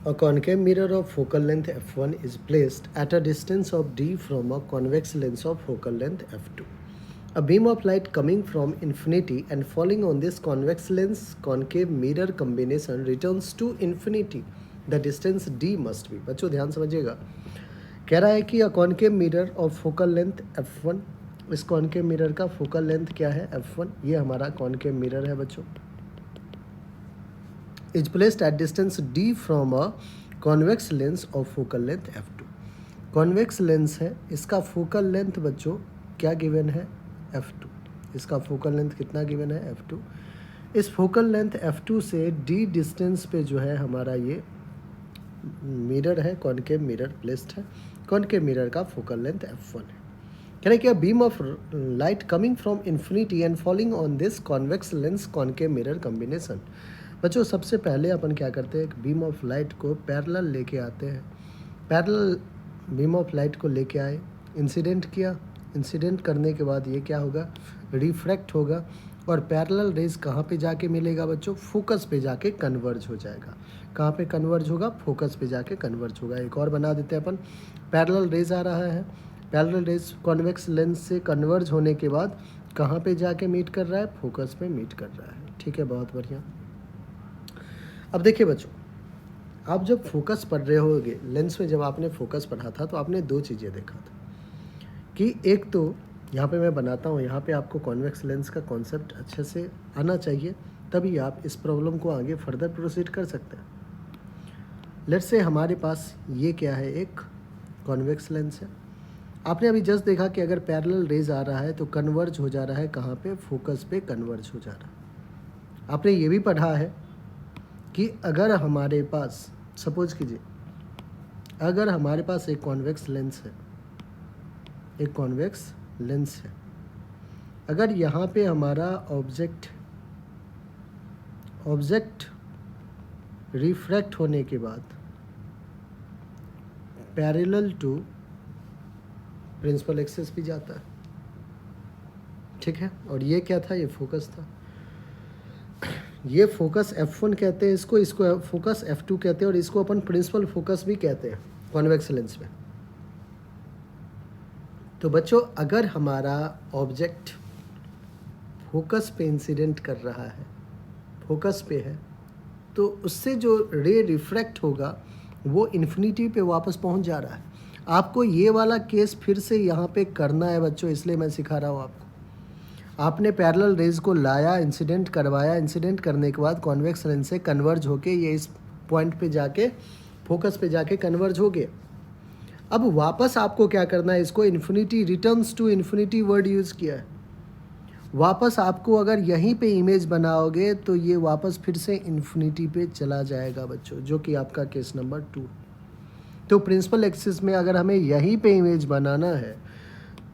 A concave mirror of focal length f1 is placed at a distance of d from a convex lens of focal length f2. A beam of light coming from infinity and falling on this convex lens concave mirror combination returns to infinity. The distance d must be. बच्चों ध्यान समझिएगा, कह रहा है कि a concave mirror of focal length f1, इस concave mirror का focal length क्या है f1, ये हमारा कॉनकेव मिरर है बच्चों, is placed at distance d from a convex lens of focal length f2. Convex lens है, इसका फोकल लेंथ बच्चों क्या गिवन है f2, इसका फोकल लेंथ कितना गिवन है f2. इस फोकल लेंथ f2 से d डिस्टेंस पे जो है हमारा ये मिरर है, कॉनकेव मिरर प्लेस्ड है, कॉनकेव मिरर का फोकल लेंथ f1 है. कह रहे क्या beam of light coming from infinity and falling on this convex lens concave mirror combination. बच्चों सबसे पहले अपन क्या करते हैं, एक बीम ऑफ लाइट को पैरेलल लेके आते हैं, पैरेलल बीम ऑफ लाइट को लेके आए, इंसिडेंट किया, इंसिडेंट करने के बाद ये क्या होगा, रिफ्रैक्ट होगा, और पैरेलल रेज कहाँ पे जाके मिलेगा बच्चों, फोकस पे जाके कन्वर्ज हो जाएगा. कहाँ पे कन्वर्ज होगा, फोकस पे जाके कन्वर्ज होगा. एक और बना देते हैं अपन, पैरेलल रेज आ रहा है, पैरेलल रेज कॉन्वेक्स लेंस से कन्वर्ज होने के बाद कहाँ पे जाके मीट कर रहा है, फोकस पे मीट कर रहा है. ठीक है, बहुत बढ़िया. अब देखिए बच्चों, आप जब फोकस पढ़ रहे होगे लेंस में, जब आपने फोकस पढ़ा था तो आपने दो चीज़ें देखा था कि एक तो यहाँ पे मैं बनाता हूँ, यहाँ पे आपको कॉन्वेक्स लेंस का कॉन्सेप्ट अच्छे से आना चाहिए, तभी आप इस प्रॉब्लम को आगे फर्दर प्रोसीड कर सकते हैं. लेट्स से हमारे पास ये क्या है, एक कॉन्वेक्स लेंस है. आपने अभी जस्ट देखा कि अगर पैरेलल रेज आ रहा है तो कन्वर्ज हो जा रहा है कहाँ पे, फोकस पे कन्वर्ज हो जा रहा है. आपने ये भी पढ़ा है कि अगर हमारे पास, सपोज कीजिए अगर हमारे पास एक कॉन्वेक्स लेंस है, एक कॉन्वेक्स लेंस है, अगर यहाँ पे हमारा ऑब्जेक्ट रिफ्रैक्ट होने के बाद पैरेलल टू प्रिंसिपल एक्सिस भी जाता है, ठीक है, और ये क्या था, ये फोकस था. ये फोकस f1 कहते हैं इसको फोकस f2 कहते हैं, और इसको अपन प्रिंसिपल फोकस भी कहते हैं कॉन्वेक्स लेंस में. तो बच्चों अगर हमारा ऑब्जेक्ट फोकस पे इंसिडेंट कर रहा है, फोकस पे है, तो उससे जो रे रिफ्रैक्ट होगा वो इन्फिनिटी पे वापस पहुंच जा रहा है. आपको ये वाला केस फिर से यहाँ पे करना है बच्चों, इसलिए मैं सिखा रहा हूँ आपको. आपने पैरेलल रेज को लाया, इंसिडेंट करवाया, इंसिडेंट करने के बाद कॉन्वेक्स लेंस से कन्वर्ज होके ये इस पॉइंट पे जाके फोकस पे जाके कन्वर्ज हो गए. अब वापस आपको क्या करना है, इसको infinity, returns to infinity word use किया है. वापस आपको अगर यहीं पे इमेज बनाओगे तो ये वापस फिर से इन्फिनिटी पे चला जाएगा बच्चों, जो कि आपका केस नंबर 2. तो प्रिंसिपल एक्सिस में अगर हमें यहीं पे इमेज बनाना है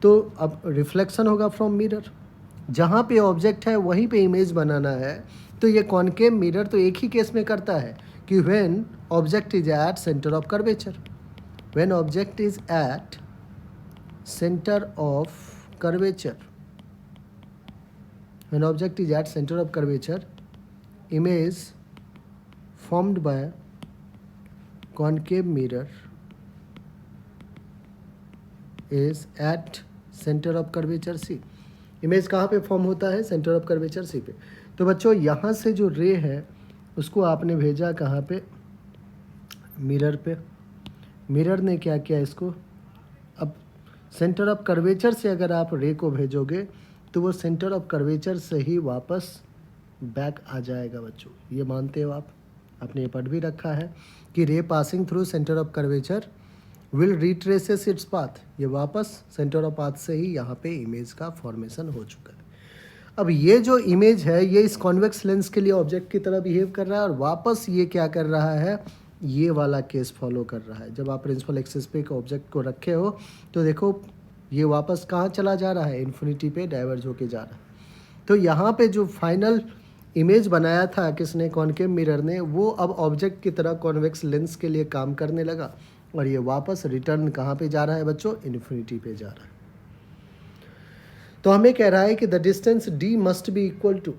तो अब रिफ्लेक्शन होगा फ्रॉम मिरर, जहाँ पे ऑब्जेक्ट है वहीं पे इमेज बनाना है. तो ये कॉनकेव मिरर तो एक ही केस में करता है कि when object is at centre of curvature, when object is at centre of curvature, when object is at center of curvature, image formed by concave mirror is at center of curvature C. Image कहाँ पे form होता है, centre of curvature C पे. तो बच्चों यहाँ से जो रे है उसको आपने भेजा कहाँ पे, मिरर पे. मिरर ने क्या किया इसको, अब सेंटर ऑफ कर्वेचर से अगर आप रे को भेजोगे तो वो सेंटर ऑफ कर्वेचर से ही वापस बैक आ जाएगा बच्चों. ये मानते हो आप, आपने ये पढ़ भी रखा है कि रे passing through centre of curvature will retraces its path, ये वापस सेंटर ऑफ पाथ से ही यहाँ पे इमेज का फॉर्मेशन हो चुका है. अब ये जो इमेज है ये इस कॉन्वेक्स लेंस के लिए ऑब्जेक्ट की तरह बिहेव कर रहा है, और वापस ये क्या कर रहा है, ये वाला केस फॉलो कर रहा है. जब आप प्रिंसिपल एक्सिस पे एक ऑब्जेक्ट को रखे हो तो देखो ये वापस कहाँ चला जा रहा है, इन्फिनिटी पे डाइवर्ज होके जा रहा है. तो यहाँ पे जो फाइनल इमेज बनाया था किसने, कॉनकेव मिरर ने, वो अब ऑब्जेक्ट की तरह कॉन्वेक्स लेंस के लिए काम करने लगा, और ये वापस रिटर्न कहाँ पे जा रहा है बच्चों, इन्फिनिटी पे जा रहा है. तो हमें कह रहा है कि the distance d must be equal to,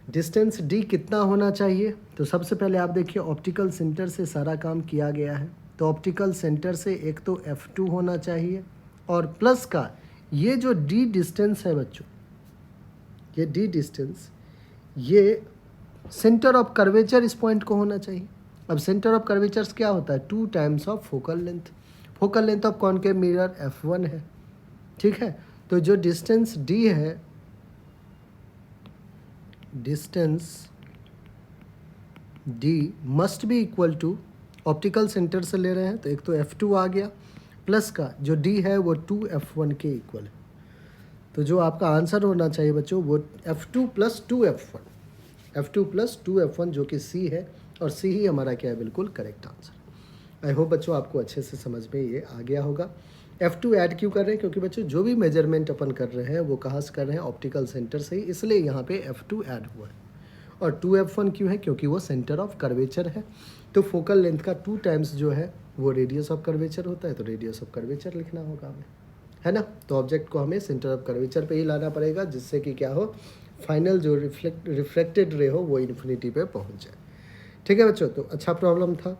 distance D कितना होना चाहिए? तो सबसे पहले आप देखिए ऑप्टिकल सेंटर से सारा काम किया गया है, तो ऑप्टिकल सेंटर से एक तो F2 होना चाहिए और प्लस का ये जो डी डिस्टेंस है बच्चों, ये डी डिस्टेंस, ये सेंटर ऑफ कर्वेचर इस पॉइंट को होना चाहिए। अब सेंटर ऑफ कर्वेचर्स क्या होता है? 2 times of focal length. Focal length of concave mirror F1 है, ठीक है। तो जो डिस्टेंस डी है, distance D must be equal to, optical centre से ले रहे हैं तो एक तो F2 आ गया, प्लस का जो डी है वो 2F1 के इक्वल है। तो जो आपका आंसर होना चाहिए बच्चों वो F2 plus 2F1, F2 plus 2F1 जो कि C है, और C ही हमारा क्या है? बिल्कुल करेक्ट आंसर। आई होप बच्चों आपको अच्छे से समझ में ये आ गया होगा। F2 ऐड क्यों कर रहे हैं? क्योंकि बच्चों जो भी मेजरमेंट अपन कर रहे हैं वो कहाँ से कर रहे हैं? ऑप्टिकल सेंटर से ही, इसलिए यहाँ पे F2 ऐड हुआ है। और 2F1 क्यों है? क्योंकि वो सेंटर ऑफ कर्वेचर है। तो फोकल लेंथ का 2 टाइम्स जो है वो रेडियस ऑफ कर्वेचर होता है, तो रेडियस ऑफ कर्वेचर लिखना होगा हमें, है ना। तो ऑब्जेक्ट को हमें सेंटर ऑफ कर्वेचर पे ही लाना पड़ेगा, जिससे कि क्या हो, फाइनल जो रिफ्लेक्टेड रे हो वो इन्फिनिटी पे पहुंच जाए। ठीक है बच्चों, तो अच्छा प्रॉब्लम था।